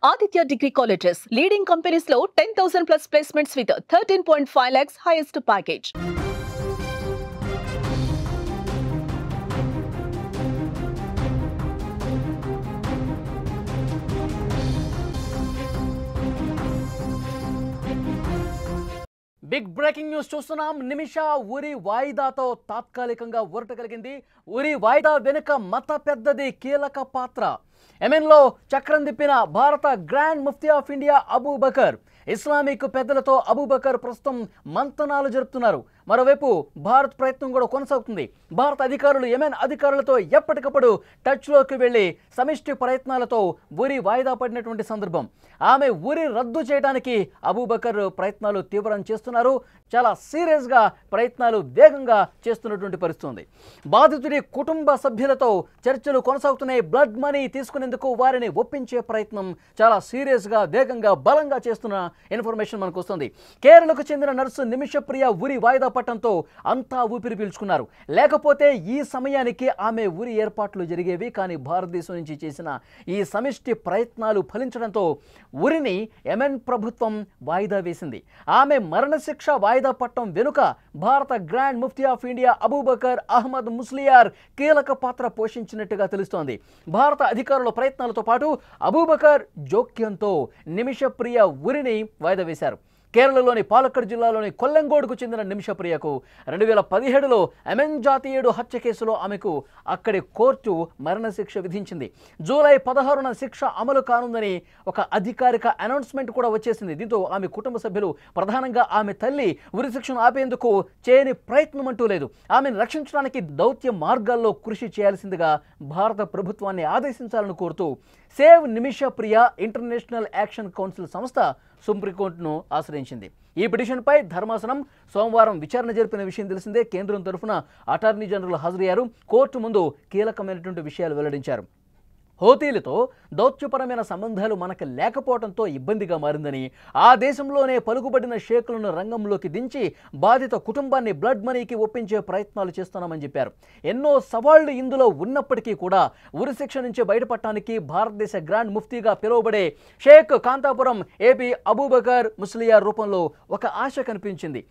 Aditya Degree Colleges, leading companies low 10,000 plus placements with 13.5 lakhs highest package. Big breaking news చూస్తున్నాం. నిమిష ఉరి వాయిదాతో తాత్కాలికంగా ఊరట కలిగింది. ఉరి వాయిదా వెనుక మత పెద్దది కీలక పాత్ర. యెమెన్లో చక్రం తిప్పిన భారత గ్రాండ్ ముఫ్తీ ఆఫ్ ఇండియా అబూబకర్, ఇస్లామిక్ పెద్దలతో అబూబకర్ ప్రస్తుతం మంతనాలు జరుపుతున్నారు. మరోవైపు భారత్ ప్రయత్నం కూడా కొనసాగుతుంది. భారత అధికారులు యెమెన్ అధికారులతో ఎప్పటికప్పుడు టచ్లోకి వెళ్లి సమిష్టి ప్రయత్నాలతో ఉరి వాయిదా పడినటువంటి సందర్భం. ఆమె ఉరి రద్దు చేయడానికి అబూబకర్ ప్రయత్నాలు తీవ్రం చేస్తున్నారు. చాలా సీరియస్గా ప్రయత్నాలు వేగంగా చేస్తున్నటువంటి పరిస్థితి. బాధితుడి కుటుంబ సభ్యులతో చర్చలు కొనసాగుతున్నాయి. బ్లడ్ మనీ తీసుకునేందుకు వారిని ఒప్పించే ప్రయత్నం చాలా సీరియస్గా వేగంగా బలంగా చేస్తున్న ఇన్ఫర్మేషన్ మనకు వస్తుంది. కేరళకు చెందిన నర్సు నిమిషప్రియ ఉరి వాయిదా పట్టడంతో అంతా ఊపిరి పీల్చుకున్నారు. లేకపోతే ఈ సమయానికి ఆమె ఉరి ఏర్పాట్లు జరిగేవి. కానీ భారతదేశం నుంచి చేసిన ఈ సమిష్టి ప్రయత్నాలు ఫలించడంతో ఉరిని యెమెన్ ప్రభుత్వం వాయిదా వేసింది. ఆమె మరణశిక్ష వాయిదా పట్టడం వెనుక భారత గ్రాండ్ ముఫ్తీ ఆఫ్ ఇండియా అబూబకర్ అహ్మద్ ముస్లియార్ కీలక పాత్ర పోషించినట్టుగా తెలుస్తోంది. భారత అధికారుల ప్రయత్నాలతో పాటు అబూబకర్ జోక్యంతో నిమిషప్రియ ఉరిని వాయిదా వేశారు. కేరళలోని పాలక్కడ్ జిల్లాలోని కొల్లెంగోడ్కు చెందిన నిమిషప్రియకు 2017లో యెమెన్ జాతీయుడు హత్య కేసులో ఆమెకు అక్కడి కోర్టు మరణశిక్ష విధించింది. జూలై 16న శిక్ష అమలు కానుందని ఒక అధికారిక అనౌన్స్మెంట్ కూడా వచ్చేసింది. దీంతో ఆమె కుటుంబ సభ్యులు, ప్రధానంగా ఆమె తల్లి, ఉరిశిక్షను ఆపేందుకు చేయని ప్రయత్నం అంటూ లేదు. ఆమెను రక్షించడానికి దౌత్య మార్గాల్లో కృషి చేయాల్సిందిగా భారత ప్రభుత్వాన్ని ఆదేశించాలని కోరుతూ save Nimishapriya international action council సంస్థ సుప్రీంకోర్టును ఆశ్రయించింది. ఈ పిటిషన్పై ధర్మాసనం సోమవారం విచారణ జరిపిన విషయం తెలిసిందే. కేంద్రం తరఫున అటార్నీ జనరల్ హాజరయ్యారు. కోర్టు ముందు కీలకమైనటువంటి విషయాలు వెల్లడించారు. హౌతీలతో దౌత్యపరమైన సంబంధాలు మనకు లేకపోవడంతో ఇబ్బందిగా మారిందని, ఆ దేశంలోనే పలుకుబడిన షేకులను రంగంలోకి దించి బాధిత కుటుంబాన్ని బ్లడ్ మనీకి ఒప్పించే ప్రయత్నాలు చేస్తున్నామని చెప్పారు. ఎన్నో సవాళ్లు ఇందులో ఉన్నప్పటికీ కూడా ఉరిశిక్ష నుంచి బయటపడటానికి భారతదేశ గ్రాండ్ ముఫ్తీగా పిలువబడే షేక్ కాంతాపురం ఏపీ అబూబకర్ ముస్లియార్ రూపంలో ఒక ఆశ కనిపించింది.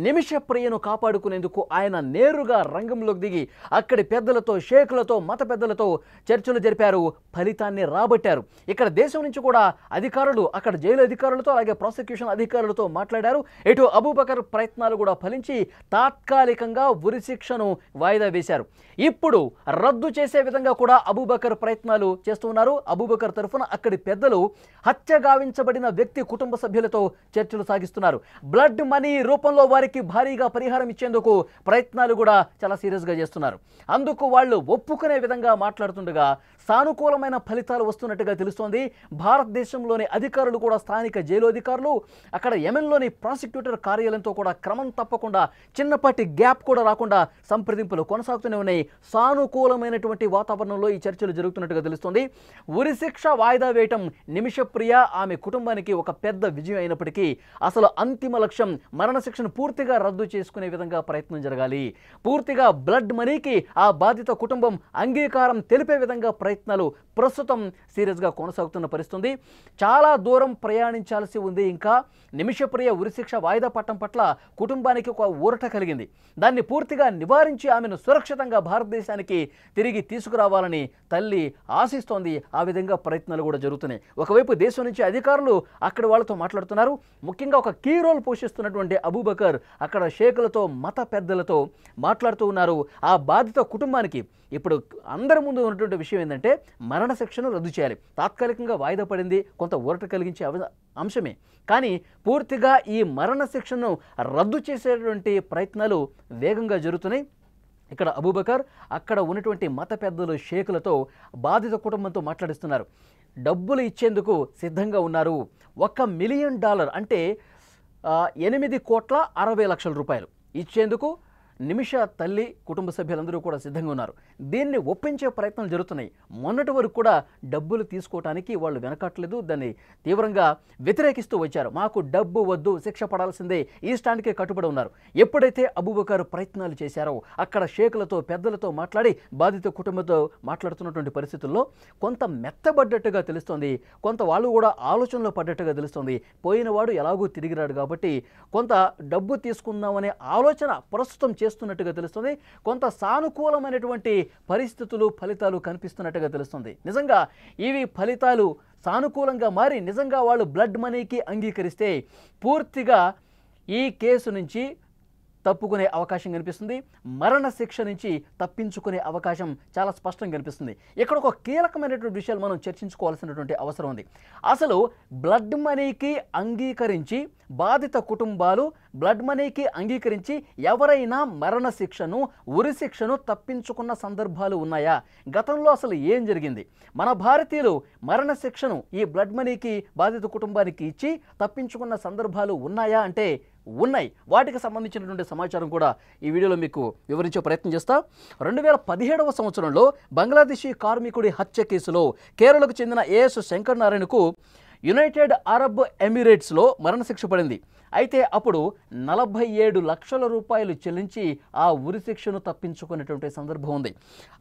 నిమిషప్రియను కాపాడుకునేందుకు ఆయన నేరుగా రంగంలోకి దిగి అక్కడి పెద్దలతో, షేకులతో, మత పెద్దలతో చర్చలు జరిపారు. ఫలితాన్ని రాబట్టారు. ఇక్కడ దేశం నుంచి కూడా అధికారులు, అక్కడ జైలు అధికారులతో, అలాగే ప్రాసిక్యూషన్ అధికారులతో మాట్లాడారు. ఇటు అబూబకర్ ప్రయత్నాలు కూడా ఫలించి తాత్కాలికంగా ఉరిశిక్షను వాయిదా వేశారు. ఇప్పుడు రద్దు చేసే విధంగా కూడా అబూబకర్ ప్రయత్నాలు చేస్తున్నారు. అబూబకర్ తరఫున అక్కడి పెద్దలు హత్య గావించబడిన వ్యక్తి కుటుంబ సభ్యులతో చర్చలు సాగిస్తున్నారు. బ్లడ్ మనీ రూపంలో వారికి భారీగా పరిహారం ఇచ్చేందుకు ప్రయత్నాలు కూడా చాలా సీరియస్గా చేస్తున్నారు. అందుకు వాళ్ళు ఒప్పుకునే విధంగా మాట్లాడుతుండగా సానుకూలమైన ఫలితాలు వస్తున్నట్టుగా తెలుస్తోంది. భారతదేశంలోని అధికారులు కూడా, స్థానిక జైలు అధికారులు, అక్కడ యెమెన్లోని ప్రాసిక్యూటర్ కార్యాలయంతో కూడా క్రమం తప్పకుండా, చిన్నపాటి గ్యాప్ కూడా రాకుండా సంప్రదింపులు కొనసాగుతూనే ఉన్నాయి. సానుకూలమైనటువంటి వాతావరణంలో ఈ చర్చలు జరుగుతున్నట్టుగా తెలుస్తోంది. ఉరిశిక్ష వాయిదా వేయటం నిమిషప్రియ, ఆమె కుటుంబానికి ఒక పెద్ద విజయం అయినప్పటికీ అసలు అంతిమ లక్ష్యం మరణశిక్షను పూర్తిగా రద్దు చేసుకునే విధంగా ప్రయత్నం జరగాలి. పూర్తిగా బ్లడ్ మనీకి ఆ బాధిత కుటుంబం అంగీకారం తెలిపే విధంగా ప్రయత్నాలు ప్రస్తుతం సీరియస్గా కొనసాగుతున్న పరిస్థితి. చాలా దూరం ప్రయాణించాల్సి ఉంది. ఇంకా నిమిషప్రియ ఉరిశిక్ష వాయిదా పట్టడం పట్ల కుటుంబానికి ఒక ఊరట కలిగింది. దాన్ని పూర్తిగా నివారించి ఆమెను సురక్షితంగా భారతదేశానికి తిరిగి తీసుకురావాలని తల్లి ఆశిస్తోంది. ఆ విధంగా ప్రయత్నాలు కూడా జరుగుతున్నాయి. ఒకవైపు దేశం నుంచి అధికారులు అక్కడ వాళ్ళతో మాట్లాడుతున్నారు. ముఖ్యంగా ఒక కీ రోల్ పోషిస్తున్నటువంటి అబూబకర్ అక్కడ షేకులతో, మత పెద్దలతో మాట్లాడుతూ ఉన్నారు. ఆ బాధిత కుటుంబానికి ఇప్పుడు అందరి ముందు ఉన్నటువంటి విషయం ఏంటంటే మరణశిక్షను రద్దు చేయాలి. తాత్కాలికంగా వాయిదా పడింది, కొంత ఊరట కలిగించే అంశమే. కానీ పూర్తిగా ఈ మరణశిక్షను రద్దు చేసేటువంటి ప్రయత్నాలు వేగంగా జరుగుతున్నాయి. ఇక్కడ అబూబకర్ అక్కడ ఉన్నటువంటి మత పెద్దలు, షేకులతో బాధిత కుటుంబంతో మాట్లాడిస్తున్నారు. డబ్బులు ఇచ్చేందుకు సిద్ధంగా ఉన్నారు. $1 మిలియన్ అంటే 8,60,00,000 రూపాయలు ఇచ్చేందుకు నిమిష తల్లి కుటుంబ సభ్యులందరూ కూడా సిద్ధంగా ఉన్నారు. దీన్ని ఒప్పించే ప్రయత్నాలు జరుగుతున్నాయి. మొన్నటి వరకు కూడా డబ్బులు తీసుకోవడానికి వాళ్ళు వెనకట్లేదు, దాన్ని తీవ్రంగా వ్యతిరేకిస్తూ వచ్చారు. మాకు డబ్బు వద్దు, శిక్ష పడాల్సిందే, ఈ స్టాండ్కే కట్టుబడి ఉన్నారు. ఎప్పుడైతే అబూబకర్ ప్రయత్నాలు చేశారో అక్కడ షేకులతో పెద్దలతో మాట్లాడి బాధిత కుటుంబంతో మాట్లాడుతున్నటువంటి పరిస్థితుల్లో కొంత మెత్తబడ్డట్టుగా తెలుస్తోంది, కొంత వాళ్ళు కూడా ఆలోచనలో పడ్డట్టుగా తెలుస్తోంది. పోయినవాడు ఎలాగూ తిరిగిరాడు కాబట్టి కొంత డబ్బు తీసుకుందామనే ఆలోచన ప్రస్తుతం చేస్తున్నట్టుగా తెలుస్తుంది. కొంత సానుకూలమైనటువంటి పరిస్థితులు ఫలితాలు కనిపిస్తున్నట్టుగా తెలుస్తుంది. నిజంగా ఇవి ఫలితాలు సానుకూలంగా మారి నిజంగా వాళ్ళు బ్లడ్ మనీకి అంగీకరిస్తే పూర్తిగా ఈ కేసు నుంచి తప్పుకునే అవకాశం కనిపిస్తుంది. మరణ శిక్ష నుంచి తప్పించుకునే అవకాశం చాలా స్పష్టంగా కనిపిస్తుంది. ఇక్కడ ఒక కీలకమైనటువంటి విషయాలు మనం చర్చించుకోవాల్సినటువంటి అవసరం ఉంది. అసలు బ్లడ్ మనీకి అంగీకరించి బాధిత కుటుంబాలు బ్లడ్ మనీకి అంగీకరించి ఎవరైనా మరణ శిక్షను, ఉరి శిక్షను తప్పించుకున్న సందర్భాలు ఉన్నాయా? గతంలో అసలు ఏం జరిగింది? మన భారతీయులు మరణ శిక్షను ఈ బ్లడ్ మనీకి బాధిత కుటుంబానికి ఇచ్చి తప్పించుకున్న సందర్భాలు ఉన్నాయా అంటే ఉన్నాయి. వాటికి సంబంధించినటువంటి సమాచారం కూడా ఈ వీడియోలో మీకు వివరించే ప్రయత్నం చేస్తా. 2017వ సంవత్సరంలో బంగ్లాదేశీ కార్మికుడి హత్య కేసులో కేరళకు చెందిన ఏఎస్ శంకర్ నారాయణకు యునైటెడ్ అరబ్ ఎమిరేట్స్లో మరణశిక్ష పడింది. అయితే అప్పుడు 47 లక్షల రూపాయలు చెల్లించి ఆ ఉరి శిక్షను తప్పించుకునేటువంటి సందర్భం ఉంది.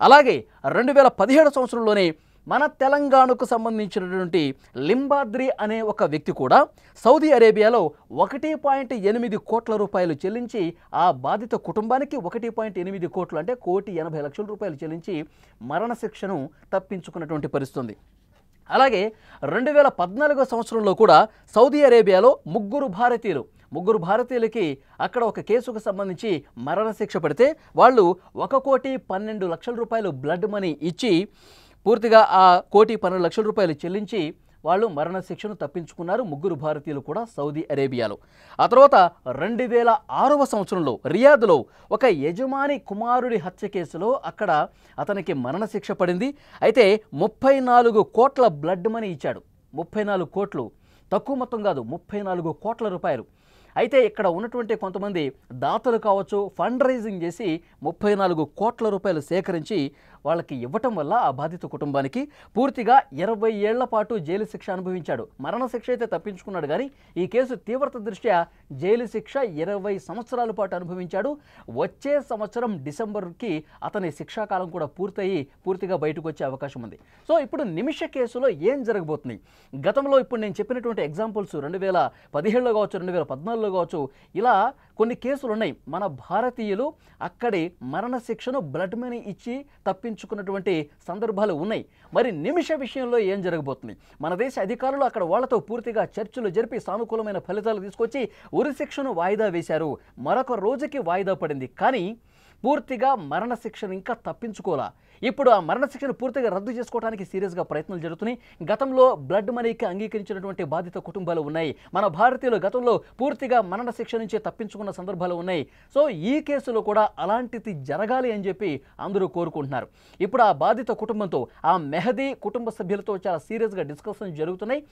అలాగే 2017 సంవత్సరంలోనే మన తెలంగాణకు సంబంధించినటువంటి లింబాద్రి అనే ఒక వ్యక్తి కూడా సౌదీ అరేబియాలో 1.8 కోట్ల రూపాయలు చెల్లించి ఆ బాధిత కుటుంబానికి 1.8 కోట్లు అంటే 1,80,00,000 రూపాయలు చెల్లించి మరణశిక్షను తప్పించుకున్నటువంటి పరిస్థితి. అలాగే 2014 సంవత్సరంలో కూడా సౌదీ అరేబియాలో ముగ్గురు భారతీయులకి అక్కడ ఒక కేసుకు సంబంధించి మరణశిక్ష పడితే వాళ్ళు 1,12,00,000 రూపాయలు బ్లడ్ మనీ ఇచ్చి పూర్తిగా ఆ 1,12,00,000 రూపాయలు చెల్లించి వాళ్ళు మరణశిక్షను తప్పించుకున్నారు. ముగ్గురు భారతీయులు కూడా సౌదీ అరేబియాలో. ఆ తర్వాత 2006వ సంవత్సరంలో రియాద్లో ఒక యజమాని కుమారుడి హత్య కేసులో అక్కడ అతనికి మరణశిక్ష పడింది. అయితే 34 కోట్ల బ్లడ్ మనీ ఇచ్చాడు. 34 కోట్లు తక్కువ మొత్తం కాదు, 34 కోట్ల రూపాయలు. అయితే ఇక్కడ ఉన్నటువంటి కొంతమంది దాతలు కావచ్చు ఫండ్ రైజింగ్ చేసి 34 కోట్ల రూపాయలు సేకరించి వాళ్ళకి ఇవ్వటం వల్ల ఆ బాధిత కుటుంబానికి పూర్తిగా 20 ఏళ్ల పాటు జైలు శిక్ష అనుభవించాడు. మరణశిక్ష అయితే తప్పించుకున్నాడు, కానీ ఈ కేసు తీవ్రత దృష్ట్యా జైలు శిక్ష 20 సంవత్సరాల పాటు అనుభవించాడు. వచ్చే సంవత్సరం డిసెంబర్కి అతని శిక్షాకాలం కూడా పూర్తిగా బయటకు వచ్చే అవకాశం ఉంది. సో ఇప్పుడు నిమిష కేసులో ఏం జరగబోతుంది? గతంలో ఇప్పుడు నేను చెప్పినటువంటి ఎగ్జాంపుల్స్ 2017లో కావచ్చు, 2014లో కావచ్చు, ఇలా కొన్ని కేసులు ఉన్నాయి. మన భారతీయులు అక్కడి మరణశిక్షను బ్లడ్ మనీ ఇచ్చి తప్పించుకున్నటువంటి సందర్భాలు ఉన్నాయి. మరి నిమిష విషయంలో ఏం జరగబోతుంది? మన దేశ అధికారులు అక్కడ వాళ్లతో పూర్తిగా చర్చలు జరిపి సానుకూలమైన ఫలితాలు తీసుకొచ్చి ఉరి శిక్షను వాయిదా వేశారు. మరొక రోజుకి వాయిదా పడింది, కానీ పూర్తిగా మరణశిక్షను ఇంకా తప్పించుకోలా. ఇప్పుడు ఆ మరణశిక్షను పూర్తిగా రద్దు చేసుకోవడానికి సీరియస్గా ప్రయత్నాలు జరుగుతున్నాయి. గతంలో బ్లడ్ మనీకి అంగీకరించినటువంటి బాధిత కుటుంబాలు ఉన్నాయి. మన భారతీయులు గతంలో పూర్తిగా మరణశిక్ష నుంచి తప్పించుకున్న సందర్భాలు ఉన్నాయి. సో ఈ కేసులో కూడా అలాంటిది జరగాలి అని చెప్పి అందరూ కోరుకుంటున్నారు. ఇప్పుడు ఆ బాధిత కుటుంబంతో, ఆ మెహదీ కుటుంబ సభ్యులతో చాలా సీరియస్గా డిస్కషన్ జరుగుతున్నాయి.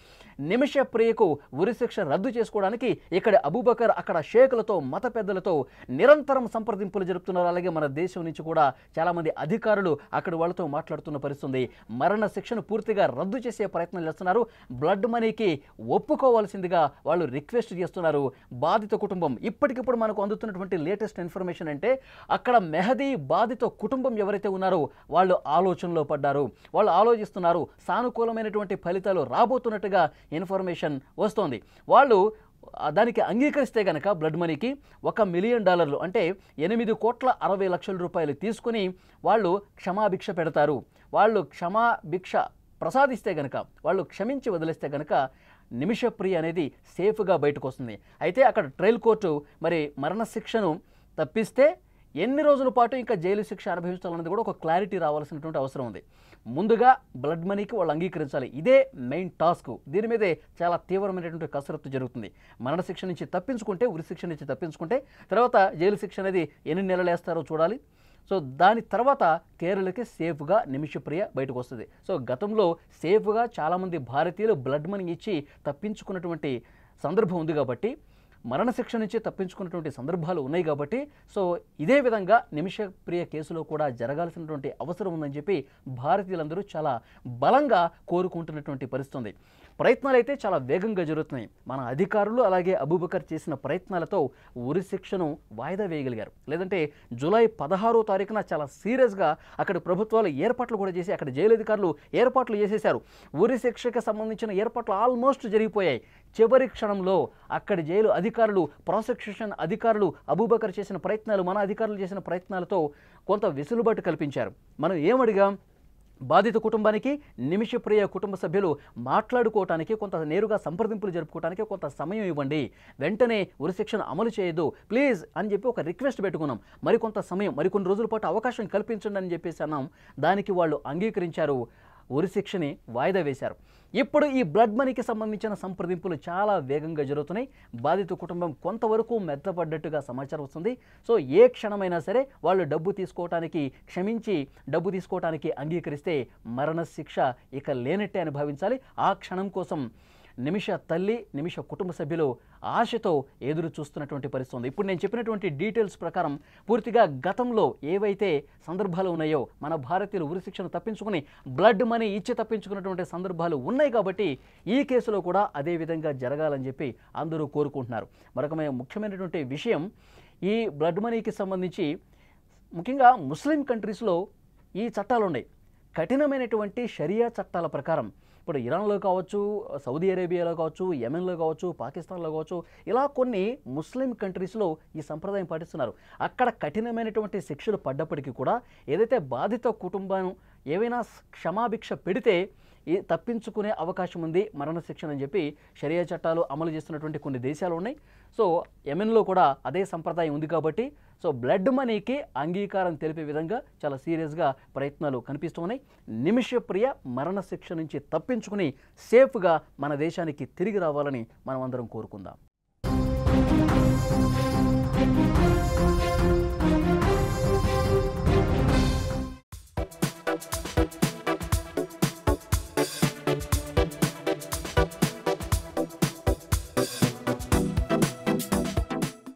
నిమిష ప్రియకు ఉరి శిక్ష రద్దు చేసుకోవడానికి ఇక్కడ అబూబకర్ అక్కడ షేకులతో మత పెద్దలతో నిరంతరం సంప్రదింపులు జరుపుతున్నారు. అలాగే మన దేశం నుంచి కూడా చాలామంది అధికారులు అక్కడ వాళ్ళతో మాట్లాడుతున్న పరిస్థితి. మరణ శిక్షను పూర్తిగా రద్దు చేసే ప్రయత్నం చేస్తున్నారు. బ్లడ్ మనీకి ఒప్పుకోవాల్సిందిగా వాళ్ళు రిక్వెస్ట్ చేస్తున్నారు. బాధిత కుటుంబం ఇప్పటికిప్పుడు మనకు అందుతున్నటువంటి లేటెస్ట్ ఇన్ఫర్మేషన్ అంటే అక్కడ మెహదీ బాధిత కుటుంబం ఎవరైతే ఉన్నారో వాళ్ళు ఆలోచనలో పడ్డారు. వాళ్ళు ఆలోచిస్తున్నారు. సానుకూలమైనటువంటి ఫలితాలు రాబోతున్నట్టుగా ఇన్ఫర్మేషన్ వస్తోంది. వాళ్ళు దానికి అంగీకరిస్తే కనుక బ్లడ్ మనీకి $1 మిలియన్ అంటే 8,60,00,000 రూపాయలు తీసుకుని వాళ్ళు క్షమాభిక్ష పెడతారు. వాళ్ళు క్షమాభిక్ష ప్రసాదిస్తే కనుక, వాళ్ళు క్షమించి వదిలేస్తే కనుక నిమిషప్రియ అనేది సేఫ్గా బయటకు వస్తుంది. అయితే అక్కడ ట్రయల్ కోర్టు మరి మరణశిక్షను తప్పిస్తే ఎన్ని రోజుల పాటు ఇంకా జైలు శిక్ష అనుభవించాలన్నది కూడా ఒక క్లారిటీ రావాల్సినటువంటి అవసరం ఉంది. ముందుగా బ్లడ్ మనీకి వాళ్ళు అంగీకరించాలి. ఇదే మెయిన్ టాస్క్. దీని మీదే చాలా తీవ్రమైనటువంటి కసరత్తు జరుగుతుంది. మరణశిక్ష నుంచి తప్పించుకుంటే, ఉరి శిక్ష నుంచి తప్పించుకుంటే తర్వాత జైలు శిక్ష అనేది ఎన్ని నెలలు వేస్తారో చూడాలి. సో దాని తర్వాత కేరళకి సేఫ్గా నిమిషప్రియ బయటకు వస్తుంది. సో గతంలో సేఫ్గా చాలామంది భారతీయులు బ్లడ్ మనీ ఇచ్చి తప్పించుకున్నటువంటి సందర్భం ఉంది కాబట్టి మరణశిక్ష నుంచి తప్పించుకున్నటువంటి సందర్భాలు ఉన్నాయి కాబట్టి సో ఇదే విధంగా నిమిషప్రియ కేసులో కూడా జరగాల్సినటువంటి అవసరం ఉందని చెప్పి భారతీయులందరూ చాలా బలంగా కోరుకుంటున్నటువంటి పరిస్థితి ఉంది. ప్రయత్నాలు అయితే చాలా వేగంగా జరుగుతున్నాయి. మన అధికారులు అలాగే అబూబకర్ చేసిన ప్రయత్నాలతో ఉరి శిక్షను వాయిదా వేయగలిగారు. లేదంటే జూలై 16వ తారీఖున చాలా సీరియస్గా అక్కడ ప్రభుత్వాలు ఏర్పాట్లు కూడా చేసి అక్కడ జైలు అధికారులు ఏర్పాట్లు చేసేశారు. ఉరి శిక్షకు సంబంధించిన ఏర్పాట్లు ఆల్మోస్ట్ జరిగిపోయాయి. చివరి క్షణంలో అక్కడి జైలు అధికారులు, ప్రాసిక్యూషన్ అధికారులు అబూబకర్ చేసిన ప్రయత్నాలు, మన అధికారులు చేసిన ప్రయత్నాలతో కొంత వెసులుబాటు కల్పించారు. మనం ఏమడిగాం? బాధిత కుటుంబానికి, నిమిషప్రియ కుటుంబ సభ్యులు మాట్లాడుకోవటానికి, కొంత నేరుగా సంప్రదింపులు జరుపుకోవడానికి కొంత సమయం ఇవ్వండి, వెంటనే ఉరిశిక్షను అమలు చేయొద్దు ప్లీజ్ అని చెప్పి ఒక రిక్వెస్ట్ పెట్టుకున్నాం. మరికొంత సమయం, మరికొన్ని రోజుల పాటు అవకాశం కల్పించండి అని చెప్పేసి అన్నాం. దానికి వాళ్ళు అంగీకరించారు, ఉరిశిక్షని వాయిదా వేశారు. ఇప్పుడు ఈ బ్లడ్ మనీకి సంబంధించిన సంప్రదింపులు చాలా వేగంగా జరుగుతున్నాయి. బాధిత కుటుంబం కొంతవరకు మెత్తపడ్డట్టుగా సమాచారం వస్తుంది. సో ఏ క్షణమైనా సరే వాళ్ళు డబ్బు తీసుకోవటానికి, క్షమించి డబ్బు తీసుకోవటానికి అంగీకరిస్తే మరణశిక్ష ఇక లేనట్టే అని భావించాలి. ఆ క్షణం కోసం నిమిష తల్లి, నిమిష కుటుంబ సభ్యులు ఆశతో ఎదురు చూస్తున్నటువంటి పరిస్థితి ఉంది. ఇప్పుడు నేను చెప్పినటువంటి డీటెయిల్స్ ప్రకారం పూర్తిగా గతంలో ఏవైతే సందర్భాలు ఉన్నాయో మన భారతీయులు ఉరిశిక్షను తప్పించుకుని బ్లడ్ మనీ ఇచ్చి తప్పించుకున్నటువంటి సందర్భాలు ఉన్నాయి కాబట్టి ఈ కేసులో కూడా అదే విధంగా జరగాలని చెప్పి అందరూ కోరుకుంటున్నారు. మరొక ముఖ్యమైనటువంటి విషయం, ఈ బ్లడ్ మనీకి సంబంధించి ముఖ్యంగా ముస్లిం కంట్రీస్లో ఈ చట్టాలు ఉన్నాయి. కఠినమైనటువంటి షరియా చట్టాల ప్రకారం ఇప్పుడు ఇరాన్లో కావచ్చు, సౌదీ అరేబియాలో కావచ్చు, యెమెన్లో కావచ్చు, పాకిస్తాన్లో కావచ్చు, ఇలా కొన్ని ముస్లిం కంట్రీస్లో ఈ సంప్రదాయం పాటిస్తున్నారు. అక్కడ కఠినమైనటువంటి శిక్షలు పడ్డప్పటికీ కూడా ఏదైతే బాధిత కుటుంబం ఏవైనా క్షమాభిక్ష పెడితే తప్పించుకునే అవకాశం ఉంది మరణశిక్షణ అని చెప్పి షరియా చట్టాలు అమలు చేస్తున్నటువంటి కొన్ని దేశాలు ఉన్నాయి. సో యెమెన్లో కూడా అదే సంప్రదాయం ఉంది కాబట్టి సో బ్లడ్ మనీకి అంగీకారం తెలిపే విధంగా చాలా సీరియస్గా ప్రయత్నాలు కనిపిస్తున్నాయి. నిమిషప్రియ మరణశిక్ష నుంచి తప్పించుకుని సేఫ్గా మన దేశానికి తిరిగి రావాలని మనం అందరం కోరుకుందాం.